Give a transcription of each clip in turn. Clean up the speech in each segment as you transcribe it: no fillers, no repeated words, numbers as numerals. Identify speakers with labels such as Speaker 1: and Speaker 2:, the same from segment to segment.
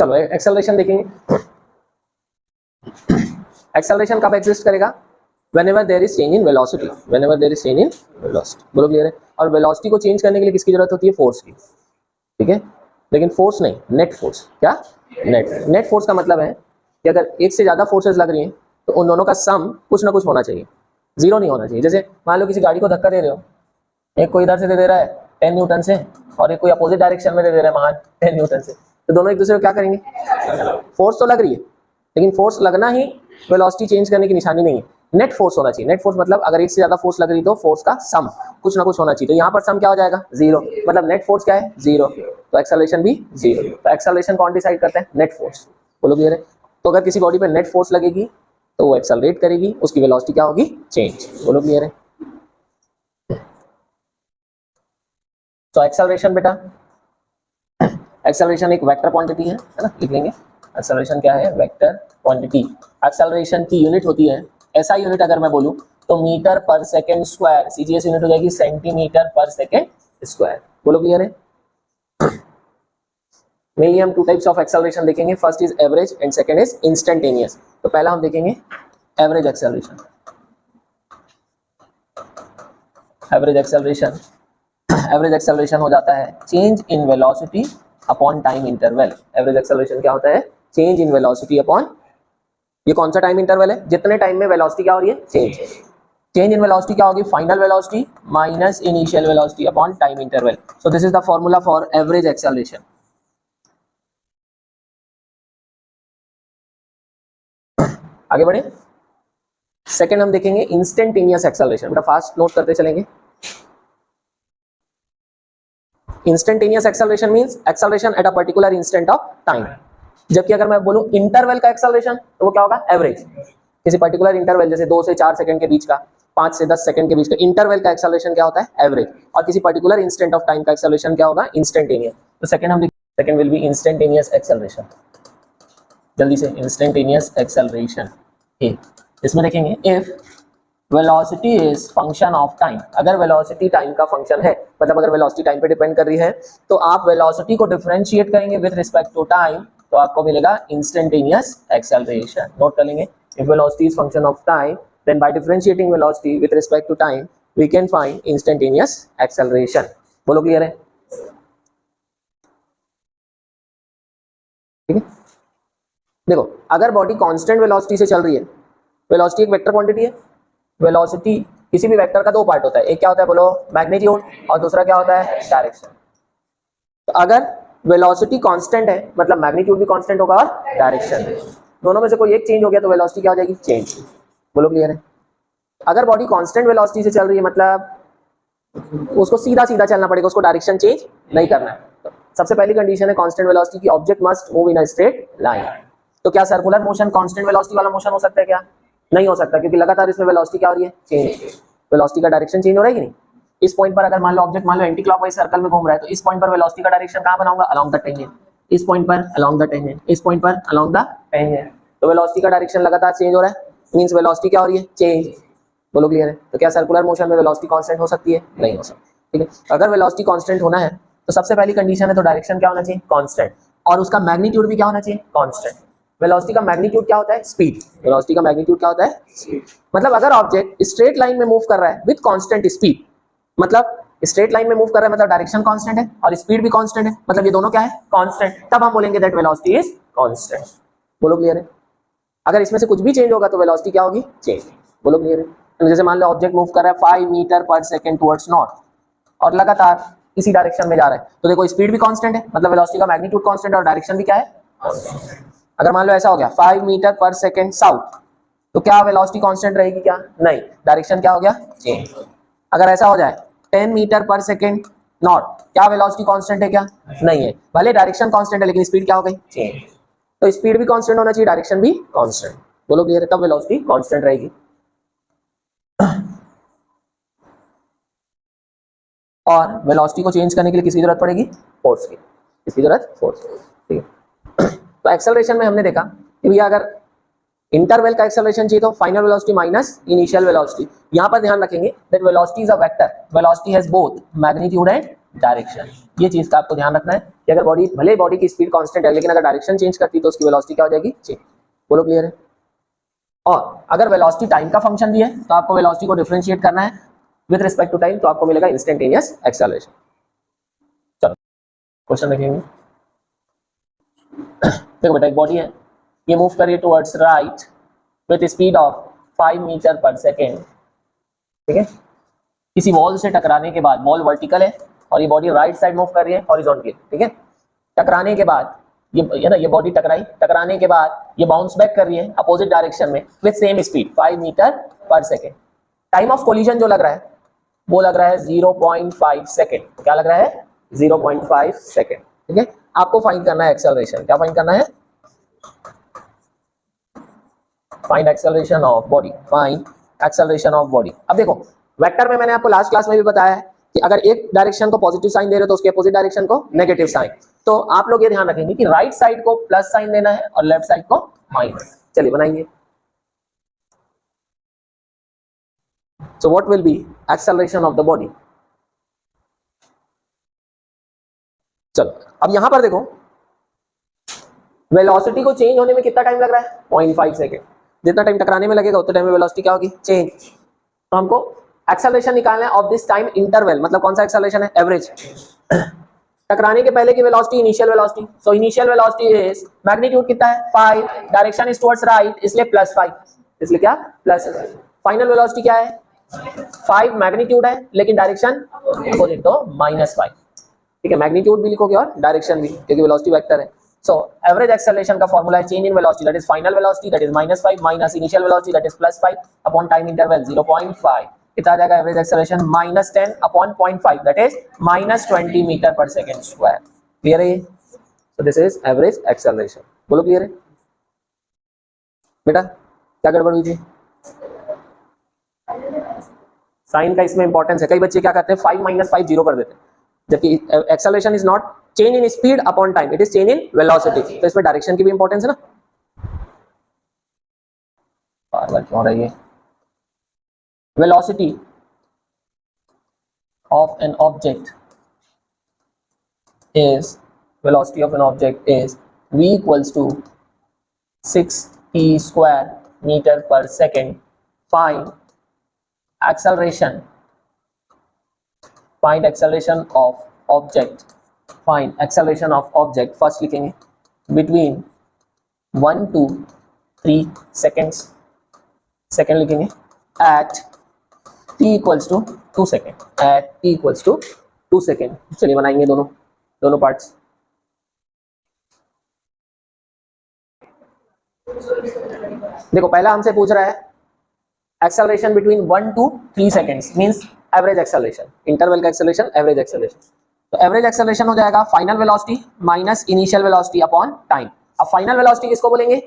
Speaker 1: चलो एक्सेलरेशन देखेंगे। एक्सेलरेशन कब एग्जिस्ट करेगा? whenever there is change in velocity, whenever there is change in velocity, बोलो क्लियर है। और वेलोसिटी को चेंज करने के लिए किसकी जरूरत होती है? फोर्स की, ठीक है। लेकिन फोर्स नहीं, नेट फोर्स। क्या? नेट फोर्स का मतलब है कि अगर एक से ज्यादा फोर्सेस लग रही हैं तो उन दोनों का सम कुछ ना कुछ होना चाहिए, जीरो नहीं होना चाहिए। जैसे मान लो किसी गाड़ी को धक्का दे रहे हो, एक को इधर से दे रहा है 10 न्यूटन से और एक कोई अपोजिट डायरेक्शन में दे रहा है मान 10 न्यूटन से, तो दोनों एक दूसरे को क्या करेंगे? फोर्स तो लग रही है, लेकिन फोर्स लगना ही वेलोसिटी चेंज करने की निशानी नहीं है। नेट फोर्स होना चाहिए। नेट फोर्स मतलब अगर एक से ज्यादा फोर्स लग रही तो फोर्स का सम कुछ ना कुछ होना चाहिए। तो यहाँ पर सम क्या हो जाएगा? जीरो। मतलब नेट फोर्स क्या है? जीरो। तो एक्सेलरेशन भी जीरो। तो एक्सेलरेशन कौन डिसाइड करता है? Net force. बोलो क्लियर है। तो अगर किसी बॉडी पर नेट फोर्स लगेगी तो वो एक्सेलरेट करेगी, उसकी वेलोसिटी क्या होगी? चेंज। बोलो क्लियर है। तो एक्सेलरेशन बेटा, एक्सेलरेशन एक वेक्टर क्वांटिटी है ना, लिख लेंगे। एक्सेलरेशन क्या है? Vector quantity. एक्सेलरेशन की यूनिट होती है, ऐसा यूनिट अगर मैं बोलूं तो मीटर पर सेकंड स्क्वायर। सीजीएस यूनिट हो जाएगी सेंटीमीटर पर सेकंड स्क्वायर। बोलो क्लियर है। मेनली हम टू टाइप्स ऑफ एक्सेलरेशन देखेंगे, first is average and second is instantaneous. तो पहला हम देखेंगे average acceleration. Average acceleration, average acceleration हो जाता है change in velocity upon time interval. Average acceleration क्या होता है? चेंज इन वेलोसिटी अपॉन, ये कौन सा टाइम इंटरवल है? जितने टाइम में वेलोसिटी क्या हो रही है? चेंज। चेंज इन वेलोसिटी क्या होगी? Final velocity minus initial velocity upon time interval. So this is the formula for average acceleration. आगे बढ़े। सेकंड हम देखेंगे इंस्टेंटेनियस एक्सेलरेशन। बेटा फास्ट नोट करते चलेंगे। Instantaneous acceleration means acceleration at a particular instant of time. जबकि अगर मैं बोलूं इंटरवल का एक्सेलरेशन तो वो क्या होगा? एवरेज। किसी पर्टिकुलर इंटरवल जैसे 2 से 4 सेकंड के बीच का, 5 से 10 सेकंड के बीच का इंटरवल का एक्सेलरेशन क्या होता है? एवरेज। और किसी पर्टिकुलर इंस्टेंट ऑफ टाइम का एक्सेलरेशन क्या होगा? इंस्टेंटेनियस। तो सेकंड हम देखेंगे, second will be instantaneous acceleration. जल्दी से, इंस्टेंटेनियस एक्सेलरेशन। इसमें देखेंगे if velocity is function of time. अगर वेलोसिटी टाइम का फंक्शन है, मतलब अगर वेलोसिटी टाइम पे डिपेंड कर रही है, तो आप वेलोसिटी को डिफरेंशिएट करेंगे विद रिस्पेक्ट टू टाइम, तो आपको मिलेगा इंस्टेंटेनियस एक्सेलरेशन। नोट कर लेंगे, if velocity is function of time then by differentiating velocity with respect to time we can find instantaneous acceleration. बोलो क्लियर है? ठीक है। देखो, अगर बॉडी कांस्टेंट वेलोसिटी से चल रही है, वेलोसिटी एक वेक्टर क्वांटिटी है। वेलोसिटी किसी भी वेक्टर का दो पार्ट होता है, एक क्या होता है बोलो? मैग्नीट्यूड, और दूसरा क्या होता है? डायरेक्शन। तो अगर वेलोसिटी कांस्टेंट है मतलब मैग्नीट्यूड भी कांस्टेंट होगा और डायरेक्शन भी। दोनों में से कोई एक चेंज हो गया तो वेलोसिटी क्या हो जाएगी? चेंज। बोलो क्लियर है। अगर बॉडी कांस्टेंट वेलोसिटी से चल रही है मतलब उसको सीधा सीधा चलना पड़ेगा, उसको डायरेक्शन चेंज नहीं करना है। तो सबसे पहली कंडीशन है कांस्टेंट वेलोसिटी की, object must move in a straight line. तो क्या सर्कुलर मोशन कांस्टेंट वेलोसिटी वाला मोशन हो सकता है? क्या नहीं हो सकता, क्योंकि लगातार इसमें वेलोसिटी क्या हो रही है? चेंज। वेलोसिटी का डायरेक्शन चेंज हो रहा है कि नहीं? इस पॉइंट पर अगर मान लो ऑब्जेक्ट मान लो एंटी क्लॉकवाइज सर्कल में घूम रहा है, तो इस पॉइंट पर वेलोसिटी का डायरेक्शन कहां बनाऊंगा? Along the tangent. इस पॉइंट पर अलोंग द टेंजेंट, इस पॉइंट पर अलोंग द टेंजेंट। तो वेलोसिटी का डायरेक्शन लगातार चेंज हो रहा है, मींस वेलोसिटी क्या हो रही है? चेंज। बोलो क्लियर है। तो क्या सर्कुलर मोशन में वेलोसिटी कांस्टेंट हो सकती है? नहीं हो सकती। ठीक है। अगर वेलोसिटी कांस्टेंट होना है तो सबसे पहली कंडीशन है तो डायरेक्शन क्या होना चाहिए? कांस्टेंट, और उसका मैग्नीट्यूड भी क्या होना चाहिए? कांस्टेंट। वेलोसिटी का मैग्नीट्यूड क्या होता है? स्पीड। वेलोसिटी का मैग्नीट्यूड क्या होता है? स्पीड। मतलब अगर ऑब्जेक्ट स्ट्रेट लाइन में मूव कर रहा है विद कांस्टेंट स्पीड, मतलब स्ट्रेट लाइन में मूव कर रहा है मतलब डायरेक्शन कांस्टेंट है और स्पीड भी कांस्टेंट है, मतलब ये दोनों क्या है? कांस्टेंट। तब हम बोलेंगे दैट वेलोसिटी इज कांस्टेंट। बोलो क्लियर है। अगर इसमें से कुछ भी चेंज होगा तो वेलोसिटी क्या होगी? चेंज। बोलो क्लियर है। जैसे मान लो ऑब्जेक्ट मूव कर रहा है 5 मीटर पर सेकंड टुवर्ड्स नॉर्थ और लगातार इसी डायरेक्शन में जा रहा है, तो देखो स्पीड भी कांस्टेंट है, मतलब वेलोसिटी का मैग्नीट्यूड कांस्टेंट और डायरेक्शन भी क्या है? अगर मान लो ऐसा हो गया 5 मीटर पर सेकंड साउथ, तो क्या वेलोसिटी कांस्टेंट रहेगी? क्या नहीं, डायरेक्शन क्या हो गया? चेंज। अगर ऐसा हो जाए 10 मीटर पर सेकंड नॉर्थ, क्या वेलोसिटी कांस्टेंट है? क्या नहीं है, भले डायरेक्शन कांस्टेंट है लेकिन स्पीड क्या हो गई? चेंज। तो स्पीड भी कांस्टेंट होना चाहिए, डायरेक्शन भी कांस्टेंट। बोलो क्लियर है, तब वेलोसिटी कांस्टेंट रहेगी। और वेलोसिटी को चेंज करने के लिए किसकी जरूरत पड़ेगी? फोर्स की। किसकी जरूरत? फोर्स। ठीक है। तो एक्सेलरेशन में हमने देखा कि भैया अगर इंटरवल का एक्सेलरेशन चाहिए तो final velocity minus initial velocity. यहां पर ध्यान रखेंगे that velocity is a vector, velocity has both magnitude and direction. ये चीज का आपको ध्यान रखना है कि अगर बॉडी भले बॉडी की स्पीड कांस्टेंट है लेकिन अगर डायरेक्शन चेंज करती है तो उसकी वेलोसिटी क्या हो जाएगी, चेंज। बोलो क्लियर है। और अगर वेलोसिटी टाइम का फंक्शन भी है तो आपको वेलोसिटी को डिफरेंशिएट करना है विद रिस्पेक्ट टू टाइम, तो आपको मिलेगा इंस्टेंटेनियस एक्सेलरेशन। चलो क्वेश्चन देखेंगे। देखो बेटा, एक बॉडी है, ये मूव कर रही है towards right with speed of 5 metre पर सेकेंड, ठीक है। किसी वॉल से टकराने के बाद, वॉल वर्टिकल है और ये बॉडी राइट साइड मूव कर रही है हॉरिजॉन्टली, ठीक है। टकराने के बाद ये बॉडी टकराई, टकराने के बाद ये बाउंस बैक कर रही है अपोजिट डायरेक्शन में विद सेम स्पीड 5 मीटर पर सेकेंड। टाइम ऑफ कोलिजन जो लग रहा है वो लग रहा है 0.5 सेकेंड। क्या लग रहा है, 0.5 सेकेंड, ठीक है। आपको फाइंड करना है एक्सेलरेशन। क्या फाइंड करना है, find acceleration of body, find acceleration of body. अब देखो वेक्टर में मैंने आपको लास्ट क्लास में भी बताया है कि अगर एक डायरेक्शन को पॉजिटिव साइन दे रहे हो तो उसके अपोजिट डायरेक्शन को नेगेटिव साइन। तो आप लोग ये ध्यान रखेंगे कि राइट साइड को प्लस साइन देना है और लेफ्ट साइड को माइनस। चलिए बनाएंगे। So what will be acceleration of the body. चलो अब यहां पर देखो वेलोसिटी को चेंज होने में कितना टाइम लग रहा है, 0.5 सेकेंड। जितना टाइम टकराने में लगेगा उतना टाइम में वेलोसिटी क्या होगी, चेंज। तो हमको एक्सेलरेशन निकालना है ऑफ दिस टाइम इंटरवल, मतलब कौन सा एक्सेलरेशन है, एवरेज। टकराने के पहले की velocity initial velocity, so initial velocity is magnitude कितना है 5, डायरेक्शन इज टुवर्ड्स राइट इसलिए +5, इसलिए क्या प्लस। फाइनल वेलोसिटी क्या है 5 मैग्नीट्यूड है लेकिन डायरेक्शन अपोजिट तो -5, ठीक है। मैग्नीट्यूड भी लिखोगे और डायरेक्शन भी क्योंकि वेलोसिटी वेक्टर है। सो एवरेज एक्सेलरेशन का फॉर्मूला है change in velocity that is final velocity that is -5 minus initial velocity that is +5 upon time interval 0.5। कितना आ जाएगा average acceleration, -10 upon 0.5 that is -20 metre पर सेकेंड स्क्वायर। क्लियर है ये? So this is average acceleration. बोलो clear है बेटा, क्या गड़बड़ हुई थी? साइन का इसमें इंपॉर्टेंस है। कई बच्चे क्या करते हैं 5 - 5 0 कर देते हैं, जबकि acceleration is not change in speed upon time, it is change in velocity. तो इसमें डायरेक्शन की भी इंपॉर्टेंस है ना। बार बार क्यों रही है। velocity of an object is v equals to 6t square meter per second. Find acceleration of object. Find acceleration of object. First लिखेंगे between 1 to 3 seconds. Second लिखेंगे at t equals to 2 second, at t equals to 2 second. चलिए बनाएंगे दोनों parts. देखो पहला हमसे पूछ रहा है acceleration between 1 to 3 seconds means average acceleration, interval का एक्सेलरेशन एवरेज एक्सेलरेशन। तो एवरेज एक्सेलरेशन हो जाएगा final velocity minus initial velocity upon time. अब फाइनल वेलोसिटी किसको बोलेंगे,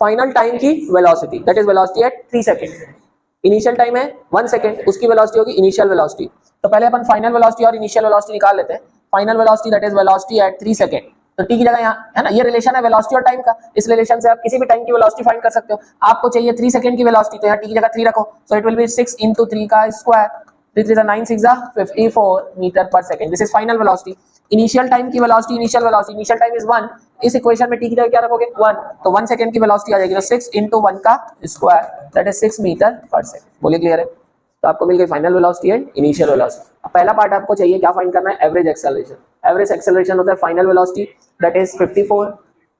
Speaker 1: फाइनल टाइम की velocity that is velocity at 3 second. Initial time है 1 second, उसकी वेलोसिटी होगी इनिशियल वेलोसिटी। तो पहले अपन फाइनल वेलोसिटी और इनिशियल वेलोसिटी निकाल लेते हैं। Final velocity that is velocity at 3 second. तो टी की जगह यहाँ है ना, ये रिलेशन है वेलोसिटी और टाइम का। इस रिलेशन से आप किसी भी टाइम की वेलोसिटी फाइंड कर सकते हो। आपको चाहिए 3 सेकेंड की वेलोसिटी, तो यहाँ टी की जगह 3 रखो। सो इट विल बी 6 × 3 का स्क्वायर, 3 3 9 6 54 मीटर पर second. This is final velocity. Initial time की वेलोसिटी, इनिशियल टाइम इज 1। इस इक्वेशन में टी की जगह क्या रखोगे 1, तो 1 सेकेंड की वेलोसिटी आ जाएगी। तो 6 × 1 का स्क्वायर दैट इज 6 मीटर पर सेकेंड। बोलिए क्लियर है? तो आपको मिल गई final velocity and initial velocity. अब पहला पार्ट आपको चाहिए क्या फाइंड करना है, एवरेज एक्सेलरेशन। एवरेज एक्सेलरेशन होता है final velocity that is 54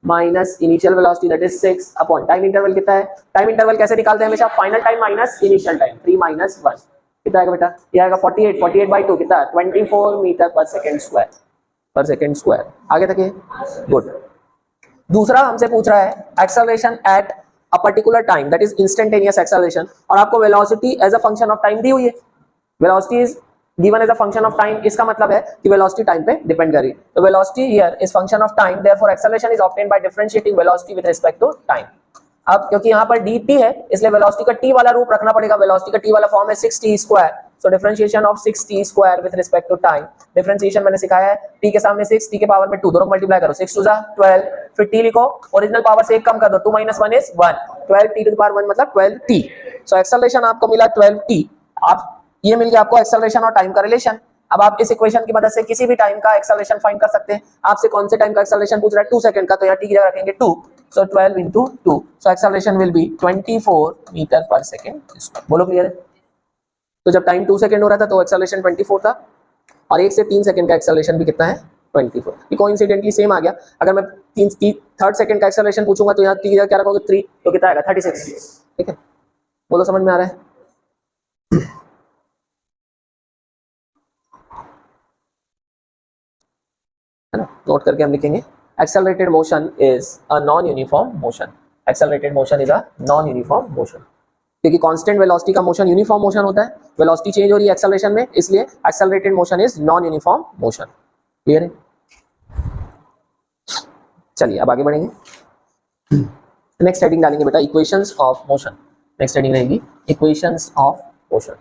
Speaker 1: minus initial velocity that is 6 upon time interval कितना है। टाइम इंटरवल कैसे निकालते हैं हमेशा, final time minus initial time, 3 - 1 कितना आएगा बेटा, ये आएगा 48/2 कितना 24 मीटर पर सेकेंड स्क्वायर। आगे तक ये गुड। दूसरा हमसे पूछ रहा है acceleration at a particular time that is instantaneous acceleration, और आपको velocity as a function of time दी हुई है। Velocity is given as a function of time, इसका मतलब है कि वेलोसिटी टाइम पे डिपेंड कर रही है। तो velocity here is function of time, therefore acceleration is obtained by differentiating velocity with respect to time. अब क्योंकि यहाँ पर dt है इसलिए वेलोसिटी का t वाला रूप रखना पड़ेगा। वेलोसिटी का t वाला फॉर्म है 6t square, so differentiation of 6t square with respect to time. Differentiation मैंने सिखाया है, t के सामने 6, t के पावर में 2, दोनों को मल्टीप्लाई करो, 6 2 12, फिर t लिखो, ओरिजिनल पावर से 1 कम कर दो, 2 - 1 is 1, 12t to the power 1 मतलब 12t। सो एक्सेलरेशन आपको मिला 12t। आप ये मिल गया आपको एक्सेलरेशन और टाइम का रिलेशन। अब आप इस इक्वेशन की मदद से किसी भी टाइम का एक्सेलरेशन फाइंड कर सकते हैं। आपसे कौन से टाइम का एक्सेलरेशन पूछ रहा है, 2 सेकंड का, तो यहाँ टी की जगह रखेंगे 2, so 12 into 2, so acceleration will be 24 metre पर सेकेंड। बोलो क्लियर है? तो जब टाइम 2 सेकंड हो रहा था तो एक्सेलरेशन 24 था, और 1 से 3 सेकंड का एक्सेलरेशन भी कितना है, 24। ये कोइंसिडेंटली सेम आ गया। अगर मैं थर्ड सेकंड का एक्सेलरेशन पूछूंगा तो यहाँ टी की जगह क्या रखोगे, 3, तो कितना आएगा, 36। ठीक है, बोलो समझ में आ रहा है? है ना, नोट करके हम लिखेंगे, accelerated motion is a non uniform motion. Accelerated motion is a non uniform motion, क्योंकि कांस्टेंट वेलोसिटी का मोशन यूनिफॉर्म मोशन होता है, वेलोसिटी चेंज हो रही है एक्सेलरेशन में, इसलिए accelerated motion is non uniform motion. Clear है? चलिए अब आगे बढ़ेंगे। नेक्स्ट हेडिंग डालेंगे बेटा, equations of motion. Next heading रहेगी इक्वेशंस ऑफ मोशन।